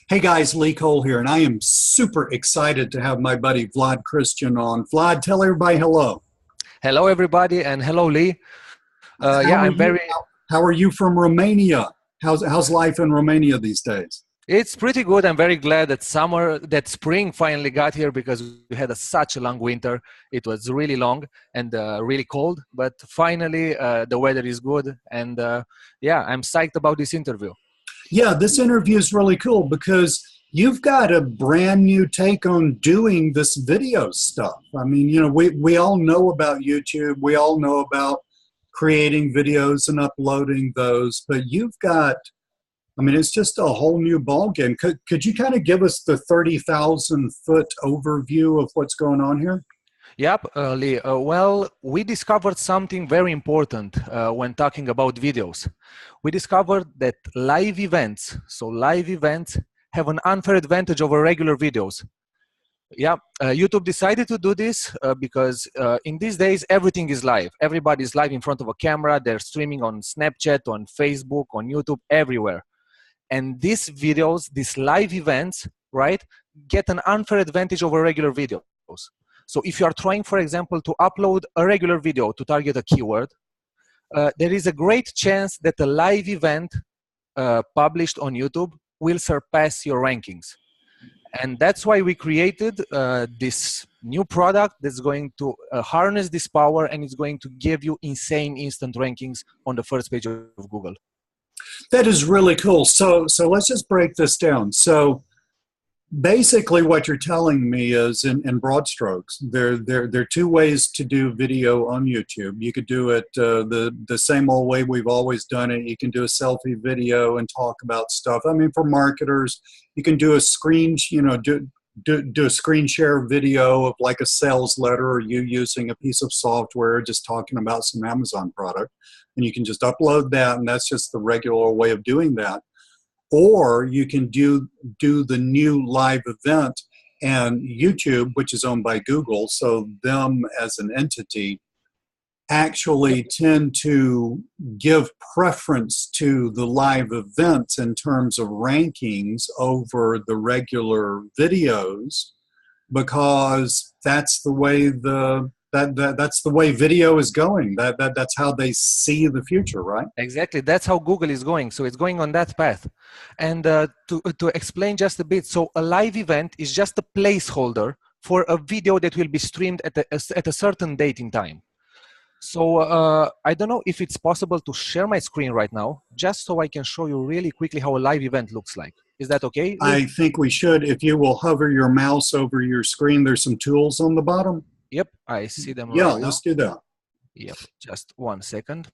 Hey guys, Lee Cole here, and I am super excited to have my buddy Vlad Christian on. Vlad, tell everybody hello. Hello, everybody, and hello, Lee. How Yeah, are I'm you? very. How are you from Romania? How's life in Romania these days? It's pretty good. I'm very glad that spring finally got here because we had such a long winter. It was really long and really cold, but finally the weather is good, and yeah, I'm psyched about this interview. Yeah, this interview is really cool because you've got a brand new take on doing this video stuff. I mean, we all know about YouTube, we all know about creating videos and uploading those, but you've got, I mean, it's just a whole new ballgame. Could you kind of give us the 30,000 foot overview of what's going on here? Yep, Lee. Well, we discovered something very important when talking about videos. We discovered that live events have an unfair advantage over regular videos. Yeah, YouTube decided to do this because in these days, everything is live. Everybody's live in front of a camera. They're streaming on Snapchat, on Facebook, on YouTube, everywhere. And these videos, these live events, right, get an unfair advantage over regular videos. So if you are trying, for example, to upload a regular video to target a keyword, there is a great chance that a live event published on YouTube will surpass your rankings. And that's why we created this new product that's going to harness this power, and it's going to give you insane instant rankings on the first page of Google. That is really cool. So let's just break this down. So basically what you're telling me is in broad strokes, there are two ways to do video on YouTube. You could do it the same old way we've always done it. You can do a selfie video and talk about stuff. I mean, for marketers, you can do a screen, do a screen share video of like a sales letter, or you using a piece of software just talking about some Amazon product, and you can just upload that, and that's just the regular way of doing that. Or you can do the new live event, and YouTube, which is owned by Google, so them as an entity actually tend to give preference to the live events in terms of rankings over the regular videos, because that's the way that's the way video is going. That's how they see the future, right? Exactly, that's how Google is going. So it's going on that path. And to explain just a bit, so a live event is just a placeholder for a video that will be streamed at a certain date in time. So I don't know if it's possible to share my screen right now, just so I can show you really quickly how a live event looks like. Is that okay, Lee? I think we should. If you will hover your mouse over your screen, there's some tools on the bottom. Yep, I see them Yeah, right now. let's do that. Yep, just 1 second.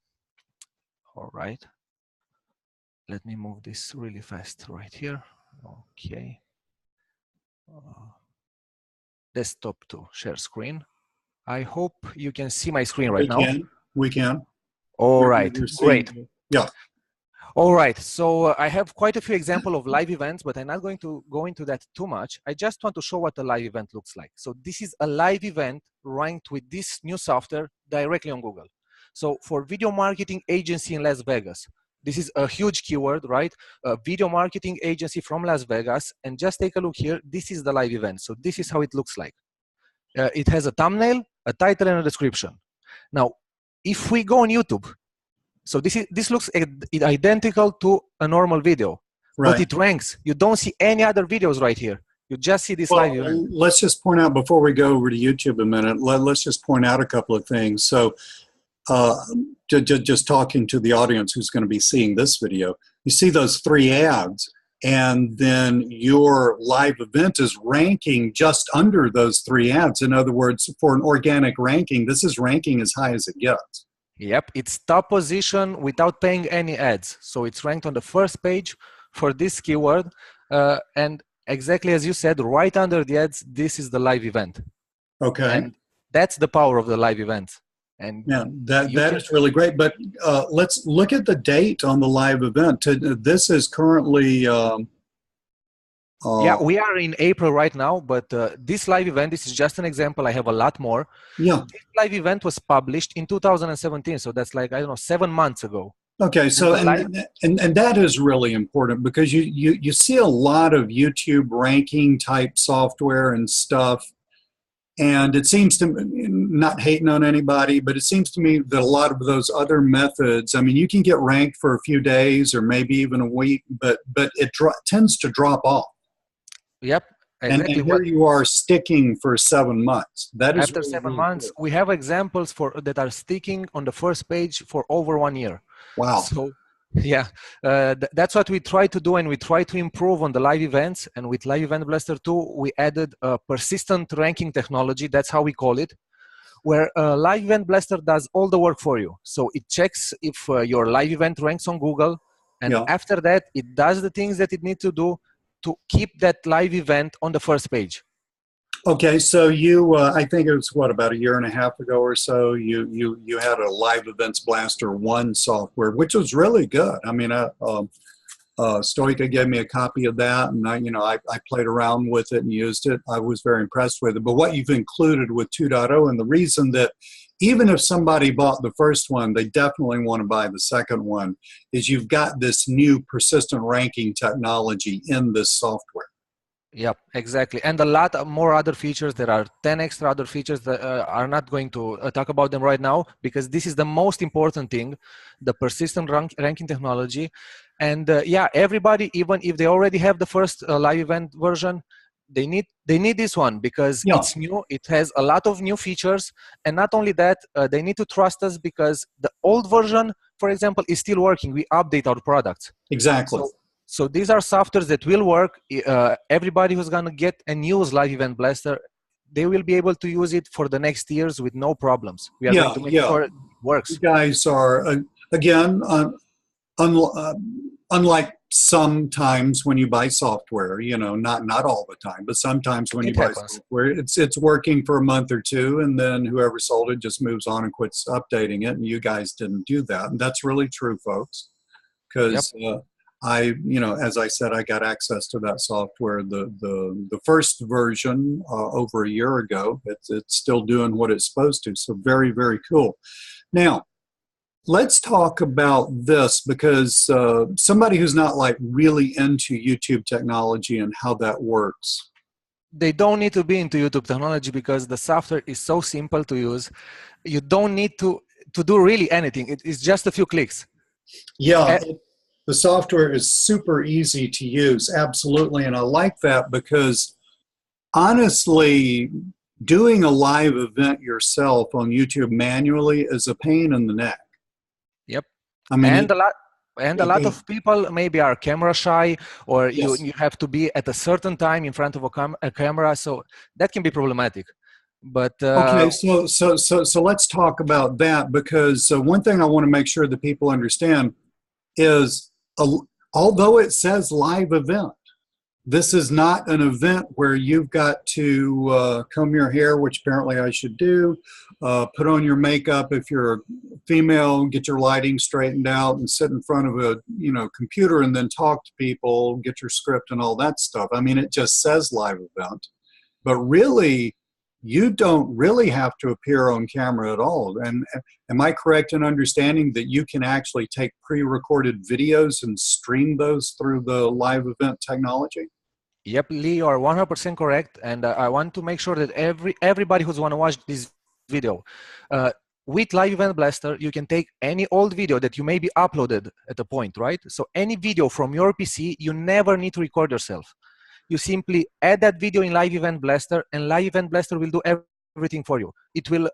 All right. Let me move this really fast right here. Okay. Desktop to share screen. I hope you can see my screen right now. We can. All right, great. Yeah. All right, so I have quite a few examples of live events, but I'm not going to go into that too much. I just want to show what a live event looks like. So this is a live event ranked with this new software directly on Google. So for video marketing agency in Las Vegas, this is a huge keyword, right? A video marketing agency from Las Vegas. And just take a look here. This is the live event. So this is how it looks like. It has a thumbnail, a title, and a description. Now, if we go on YouTube, so this looks identical to a normal video, right, but it ranks. You don't see any other videos right here. You just see this live event. Let's just point out, before we go over to YouTube a minute, let's just point out a couple of things. So just talking to the audience who's going to be seeing this video, you see those three ads, and then your live event is ranking just under those three ads. In other words, for an organic ranking, this is ranking as high as it gets. Yep, it's top position without paying any ads. So it's ranked on the first page for this keyword. And exactly as you said, right under the ads, this is the live event. Okay. And that's the power of the live event. And yeah, that is really great. But let's look at the date on the live event. This is currently... yeah, we are in April right now, but this live event, this is just an example. I have a lot more. Yeah. This live event was published in 2017, so that's like, I don't know, 7 months ago. Okay, And so the live, and that is really important because you see a lot of YouTube ranking type software and stuff, and it seems to me, not hating on anybody, but it seems to me that a lot of those other methods, I mean, you can get ranked for a few days or maybe even a week, but it tends to drop off. yep, And exactly. here you are sticking for 7 months. That is After really, seven really months, cool. we have examples for that are sticking on the first page for over 1 year. Wow. So, yeah, that's what we try to do, and we try to improve on the live events. And with Live Event Blaster 2, we added a persistent ranking technology. That's how we call it, where Live Event Blaster does all the work for you. So it checks if your live event ranks on Google, and Yeah. after that, it does the things that it needs to do to keep that live event on the first page. Okay, so I think it was what, about a year and a half ago or so, you had a Live Events Blaster 1 software, which was really good. I mean, Stoica gave me a copy of that, and I played around with it and used it. I was very impressed with it. But what you've included with 2.0, and the reason that even if somebody bought the first one, they definitely want to buy the second one, is you've got this new persistent ranking technology in this software. Yep, exactly. And a lot more other features. There are 10 extra other features that are not going to talk about them right now, because this is the most important thing, the persistent ranking technology. And yeah, everybody, even if they already have the first live event version, they need this one because Yeah, it's new. It has a lot of new features. And not only that, they need to trust us because the old version, for example, is still working. We update our products. exactly. So these are softwares that will work. Everybody who's going to get and use Live Event Blaster, they will be able to use it for the next years with no problems. We are going Yeah, to make yeah. sure it You works. guys are, again, unlike sometimes when you buy software, not all the time, but sometimes when you It buy happens. software, it's working for a month or two, and then whoever sold it just moves on and quits updating it. And you guys didn't do that, and that's really true, folks. Yep. Because as I said, I got access to that software, the first version over a year ago. It's still doing what it's supposed to. So very, very cool. Now, let's talk about this because somebody who's not like really into YouTube technology and how that works. They don't need to be into YouTube technology because the software is so simple to use. You don't need to do really anything. It's just a few clicks. Yeah, the software is super easy to use, absolutely. And I like that because honestly, doing a live event yourself on YouTube manually is a pain in the neck. Yep. I mean, And a lot of people maybe are camera shy, or you yes. have to be at a certain time in front of a camera, so that can be problematic. But Okay, so let's talk about that because one thing I want to make sure that people understand is, although it says live event, this is not an event where you've got to comb your hair, which apparently I should do, put on your makeup if you're a female, get your lighting straightened out, and sit in front of a computer and then talk to people, get your script and all that stuff. I mean, it just says live event, but really, you don't really have to appear on camera at all. And am I correct in understanding that you can actually take pre-recorded videos and stream those through the live event technology? yep, Lee, you are 100% correct. And I want to make sure that everybody who's want to watch this video, with Live Event Blaster, you can take any old video that you maybe uploaded at a point, right? So any video from your PC, you never need to record yourself. You simply add that video in Live Event Blaster, and Live Event Blaster will do everything for you. It will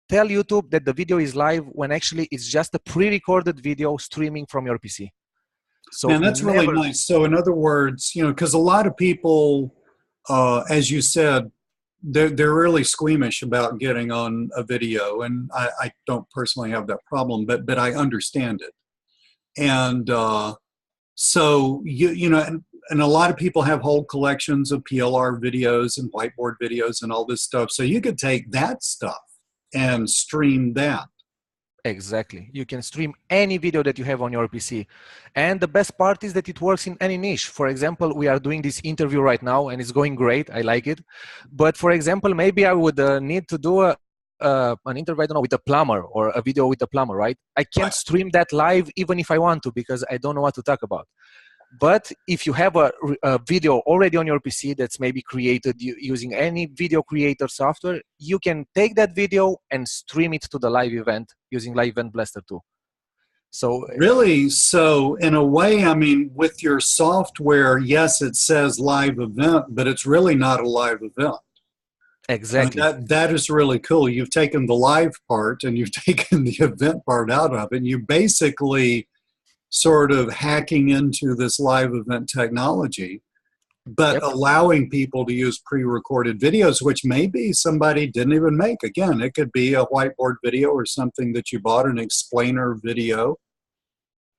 tell YouTube that the video is live when actually it's just a pre-recorded video streaming from your PC. So Man, that's really never, nice. So in other words, because a lot of people, as you said, they're really squeamish about getting on a video, and I don't personally have that problem, but I understand it. And so and a lot of people have whole collections of PLR videos and whiteboard videos and all this stuff. So you could take that stuff and stream that. exactly. You can stream any video that you have on your PC. And the best part is that it works in any niche. For example, we are doing this interview right now and it's going great. I like it. But for example, maybe I would need to do an interview, I don't know, with a plumber or a video with a plumber, right? I can't Right. stream that live even if I want to because I don't know what to talk about. But if you have a video already on your PC that's maybe created using any video creator software, you can take that video and stream it to the live event using Live Event Blaster 2. So Really? So in a way, I mean, with your software, yes, it says live event, but it's really not a live event. exactly. That is really cool. You've taken the live part and you've taken the event part out of it. And you basically sort of hacking into this live event technology, but Yep. allowing people to use pre-recorded videos, which maybe somebody didn't even make. Again, it could be a whiteboard video or something that you bought, an explainer video.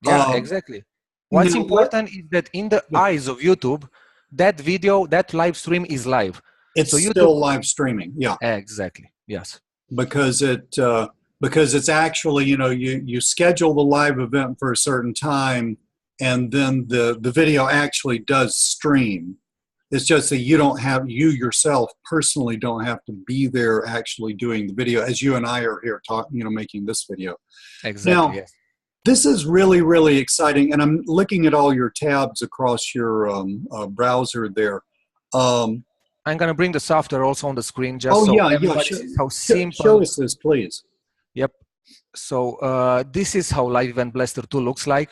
Yeah, exactly. What's Now, important is that in the eyes of YouTube, that video, that live stream is live. it's So YouTube, still live streaming, yeah, exactly. Yes. because it's actually, you know, you schedule the live event for a certain time, and then the video actually does stream. It's just that you yourself personally don't have to be there actually doing the video, as you and I are here talking, you know, making this video. Exactly. Now, Yes. this is really, really exciting, and I'm looking at all your tabs across your browser there. I'm going to bring the software also on the screen just Oh so yeah, everybody sees how simple. Show us this, please. Yep. So this is how Live Event Blaster 2 looks like.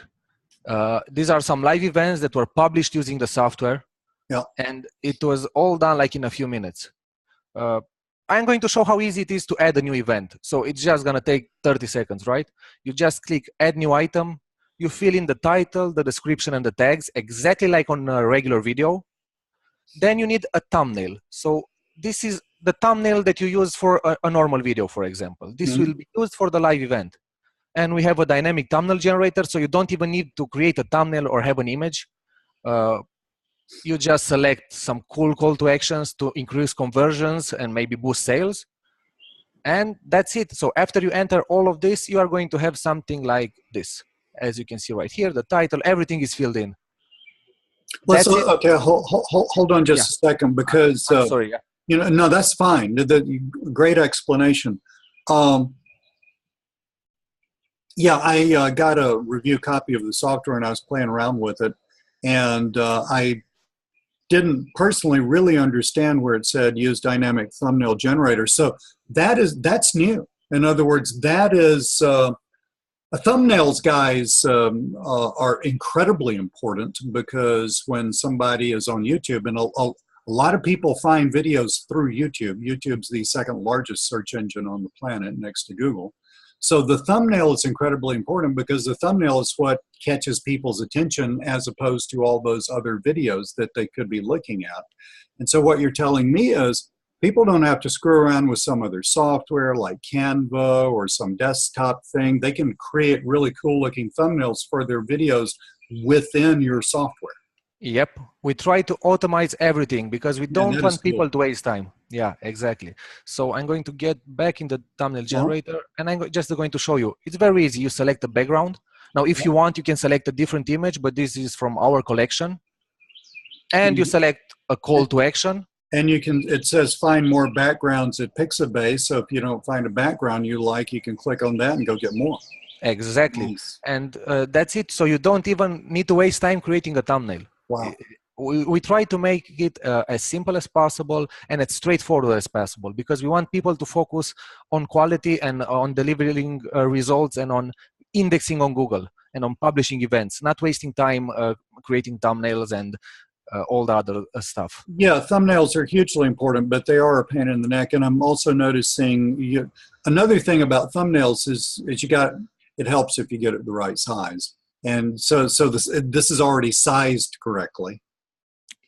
These are some live events that were published using the software. Yeah. And it was all done like in a few minutes. I'm going to show how easy it is to add a new event. So it's just going to take 30 seconds, right? You just click Add New Item. You fill in the title, the description, and the tags, exactly like on a regular video. Then you need a thumbnail. So this is the thumbnail that you use for a normal video, for example. This will be used for the live event. And we have a dynamic thumbnail generator, so you don't even need to create a thumbnail or have an image. You just select some cool call to actions to increase conversions and maybe boost sales. And that's it. So after you enter all of this, you are going to have something like this. As you can see right here, the title, everything is filled in. Okay, hold on just a second, because I'm sorry. Yeah. you know, no, that's fine. Great explanation. Yeah, I got a review copy of the software and I was playing around with it, and I didn't personally really understand where it said use dynamic thumbnail generator. So that's new. In other words, that is thumbnails, guys, are incredibly important, because when somebody is on YouTube, and a lot of people find videos through YouTube. YouTube's the second largest search engine on the planet next to Google. So the thumbnail is incredibly important, because the thumbnail is what catches people's attention, as opposed to all those other videos that they could be looking at. And so what you're telling me is people don't have to screw around with some other software like Canva or some desktop thing. They can create really cool looking thumbnails for their videos within your software. Yep, we try to automate everything because we don't want people cool. to waste time. Yeah, exactly. So I'm going to get back in the thumbnail generator, and I'm just going to show you. It's very easy. You select the background. Now, if you want, you can select a different image, but this is from our collection. And you select a call to action. And you can, it says find more backgrounds at Pixabay. So if you don't find a background you like, you can click on that and go get more. Exactly. Nice. And that's it. So you don't even need to waste time creating a thumbnail. Wow. We try to make it as simple as possible and as straightforward as possible, because we want people to focus on quality and on delivering results and on indexing on Google and on publishing events, not wasting time creating thumbnails and all the other stuff. Yeah, thumbnails are hugely important, but they are a pain in the neck. And I'm also noticing another thing about thumbnails is it helps if you get it the right size. And so this is already sized correctly.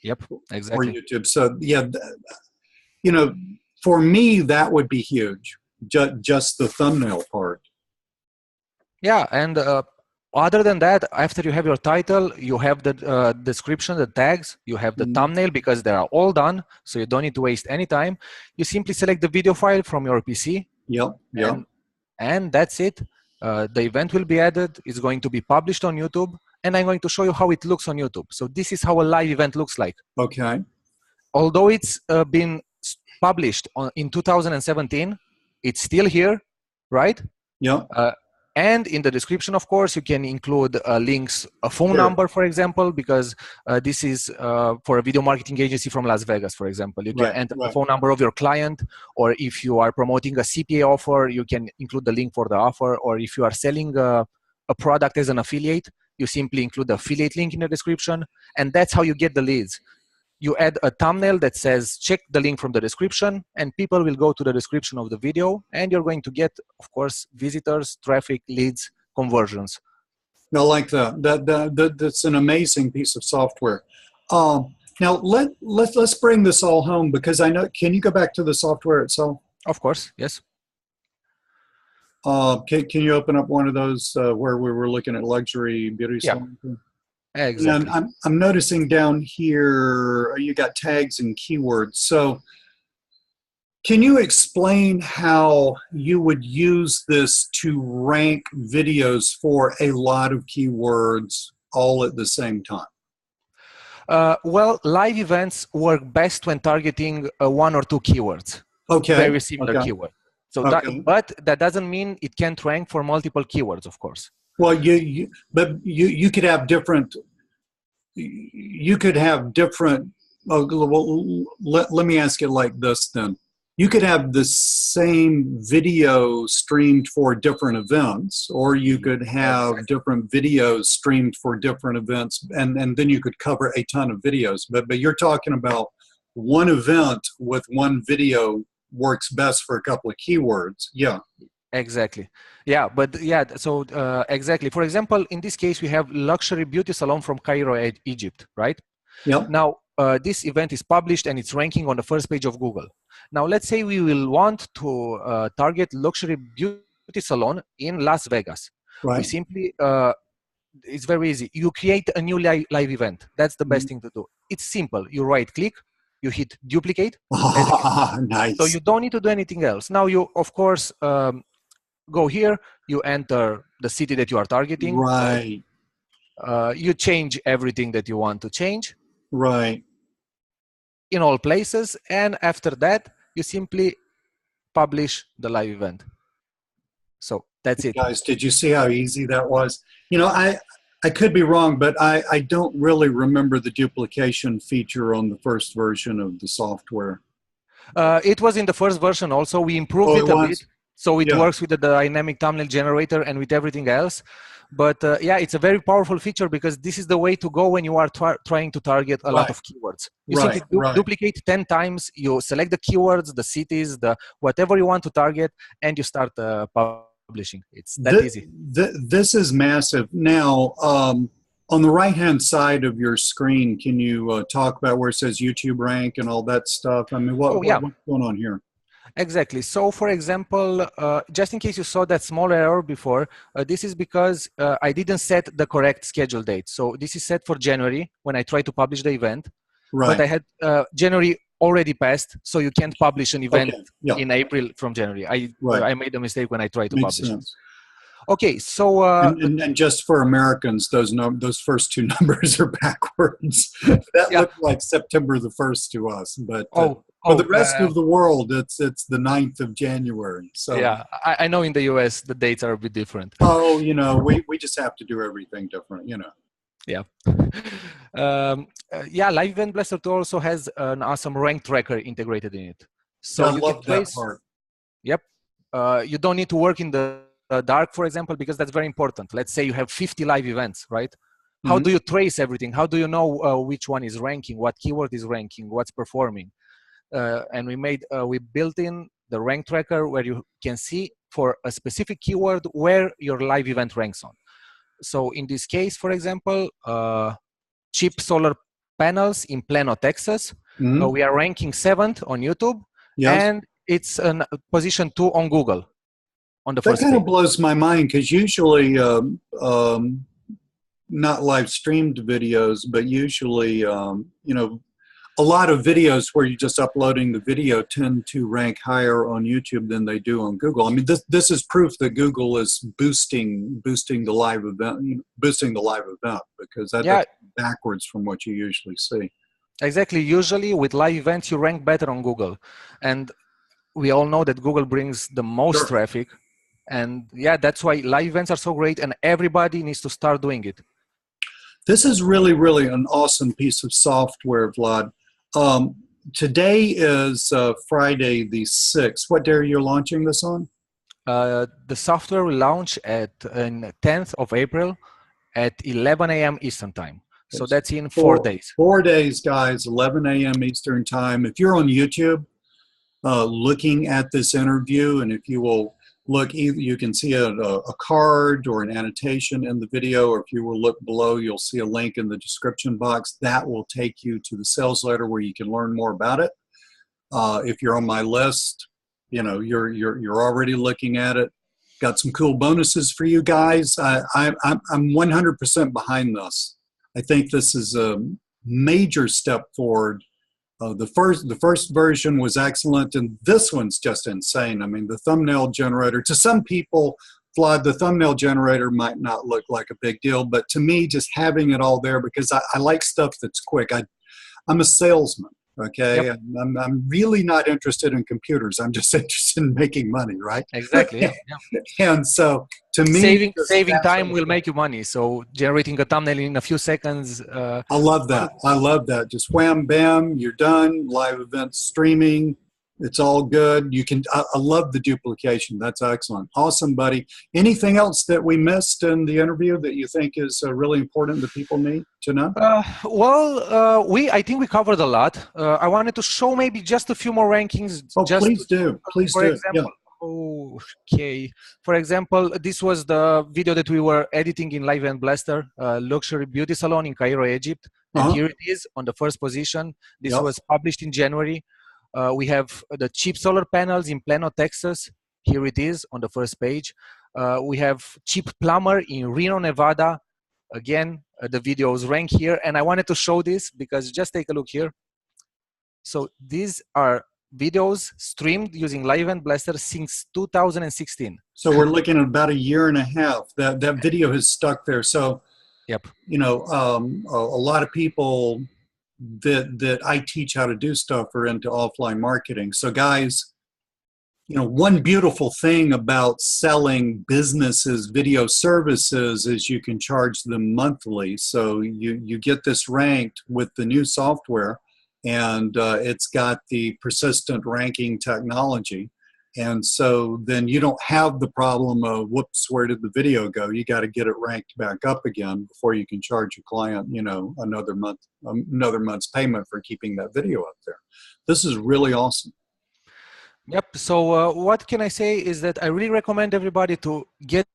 Yep, exactly. For YouTube. So yeah, you know, for me that would be huge. Just the thumbnail part. Yeah, and other than that, after you have your title, you have the description, the tags, you have the thumbnail, because they are all done, so you don't need to waste any time. You simply select the video file from your PC. Yep. And that's it. The event will be added. It's going to be published on YouTube, and I'm going to show you how it looks on YouTube. So this is how a live event looks like. Okay. Although it's been published in 2017, it's still here, right? Yeah. And in the description, of course, you can include links, a phone Sure. number, for example, because this is for a video marketing agency from Las Vegas, for example. You can enter the phone number of your client, or if you are promoting a CPA offer, you can include the link for the offer, or if you are selling a product as an affiliate, you simply include the affiliate link in the description, and that's how you get the leads. You add a thumbnail that says check the link from the description, and people will go to the description of the video, and you're going to get, of course, visitors, traffic, leads, conversions. I like that. That's an amazing piece of software. Now let's bring this all home, because I know. Can you go back to the software itself? Of course, yes. Can you open up one of those where we were looking at luxury beauty salon? Exactly. And I'm noticing down here you got tags and keywords. So can you explain how you would use this to rank videos for a lot of keywords all at the same time? Well, live events work best when targeting one or two keywords. Okay. Very similar keyword. So but that doesn't mean it can't rank for multiple keywords, of course. Well, you could have different. You could have different. Well, let me ask it like this then. You could have the same video streamed for different events, or you could have different videos streamed for different events, and then you could cover a ton of videos. But you're talking about one event with one video works best for a couple of keywords. Yeah. Exactly. Yeah, but yeah, so exactly. For example, in this case, we have luxury beauty salon from Cairo, Egypt, right? Yeah. Now, this event is published and it's ranking on the first page of Google. Now, let's say we will want to target luxury beauty salon in Las Vegas. Right. We simply, it's very easy. You create a new live event. That's the best thing to do. It's simple. You right click, you hit duplicate. Nice. So you don't need to do anything else. Now you, of course, go here, you enter the city that you are targeting. Right. You change everything that you want to change. Right. In all places. And after that, you simply publish the live event. So that's it. Guys, did you see how easy that was? You know, I could be wrong, but I don't really remember the duplication feature on the first version of the software. It was in the first version also. We improved it a bit. So it works with the dynamic thumbnail generator and with everything else. But yeah, it's a very powerful feature, because this is the way to go when you are trying to target a lot of keywords. You simply duplicate 10 times, you select the keywords, the cities, the whatever you want to target, and you start publishing. It's that easy. This is massive. Now, on the right-hand side of your screen, can you talk about where it says YouTube rank and all that stuff? I mean, what's going on here? Exactly. So, for example, just in case you saw that small error before, this is because I didn't set the correct schedule date. So this is set for January when I try to publish the event. Right. But I had January already passed, so you can't publish an event in April from January. I made a mistake when I tried to publish. Sense. Okay, so and just for Americans, those first two numbers are backwards. That looked like September the 1st to us, but for the rest of the world, it's the 9th of January. So yeah, I know in the US the dates are a bit different. Oh, you know, we just have to do everything different, you know. Yeah. Yeah, Live Event Blaster 2 also has an awesome rank tracker integrated in it. So I love that part. Yep. You don't need to work in the dark, for example, because that's very important. Let's say you have 50 live events, right? How do you trace everything? How do you know which one is ranking, what keyword is ranking, what's performing? And we built in the rank tracker where you can see for a specific keyword where your live event ranks on. So in this case, for example, cheap solar panels in Plano, Texas. We are ranking 7th on YouTube, and it's position 2 on Google. On the first that kind of blows my mind, because usually, not live streamed videos, but usually, you know, a lot of videos where you're just uploading the video tend to rank higher on YouTube than they do on Google. I mean, this is proof that Google is boosting the live event, because that's backwards from what you usually see. Exactly. Usually with live events, you rank better on Google. And we all know that Google brings the most Sure. traffic. And yeah, that's why live events are so great and everybody needs to start doing it. This is really, really an awesome piece of software, Vlad. Today is Friday the 6th. What day are you launching this on? The software will launch on 10th of April at 11 a.m. Eastern time. So that's in 4 days. 4 days, guys, 11 a.m. Eastern time. If you're on YouTube looking at this interview, and if you will look, either you can see a card or an annotation in the video, or if you will look below, you'll see a link in the description box. That will take you to the sales letter where you can learn more about it. If you're on my list, you know, you're already looking at it. Got some cool bonuses for you guys. I'm 100% behind this. I think this is a major step forward. The first version was excellent, and this one's just insane. I mean, the thumbnail generator, to some people, Vlad, the thumbnail generator might not look like a big deal, but to me, just having it all there, because I like stuff that's quick. I'm a salesman, okay? Yep. And I'm really not interested in computers. I'm just interested in making money, right? Exactly. Yeah. And so, to me, saving time will make you money. So generating a thumbnail in a few seconds. I love that. I love that. Just wham, bam, you're done. Live events streaming. It's all good. You can. I love the duplication. That's excellent. Awesome, buddy. Anything else that we missed in the interview that you think is really important that people need to know? I think we covered a lot. I wanted to show maybe just a few more rankings. Oh, please do. Please do. Example, yeah. Okay. For example, this was the video that we were editing in Live Event Blaster, luxury beauty salon in Cairo, Egypt. And here it is on the first position. This was published in January. We have the cheap solar panels in Plano, Texas. Here it is on the first page. We have cheap plumber in Reno, Nevada. Again, the videos rank here. And I wanted to show this because just take a look here. So these are videos streamed using Live Event Blaster since 2016. So we're looking at about a year and a half. That video has stuck there. So, yep. You know, a lot of people that I teach how to do stuff are into offline marketing. So guys, you know, one beautiful thing about selling businesses video services is you can charge them monthly. So you get this ranked with the new software, and it's got the persistent ranking technology. And so then you don't have the problem of, whoops, where did the video go? You got to get it ranked back up again before you can charge a client, you know, another month's payment for keeping that video up there. This is really awesome. Yep. So what can I say is that I really recommend everybody to get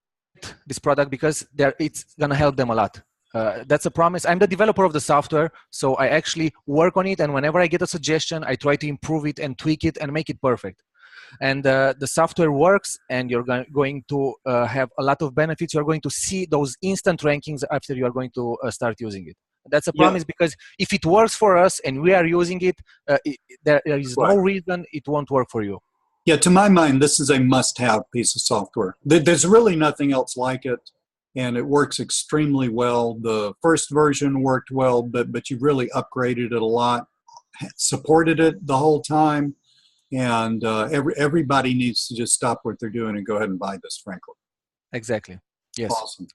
this product because it's going to help them a lot. That's a promise. I'm the developer of the software, so I actually work on it. And whenever I get a suggestion, I try to improve it and tweak it and make it perfect. And the software works, and you're going to have a lot of benefits. You're going to see those instant rankings after you are going to start using it. That's a promise, because if it works for us and we are using it, there is no reason it won't work for you. Yeah, to my mind, this is a must-have piece of software. There's really nothing else like it, and it works extremely well. The first version worked well, but you really upgraded it a lot, supported it the whole time. And everybody needs to just stop what they're doing and go ahead and buy this, frankly. Exactly. Yes. Awesome.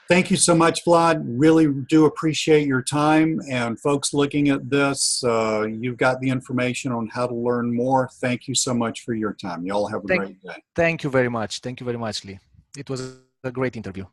Thank you so much, Vlad. Really do appreciate your time. And folks looking at this, you've got the information on how to learn more. Thank you so much for your time. Y'all have a great day. Thank you very much. Thank you very much, Lee. It was a great interview.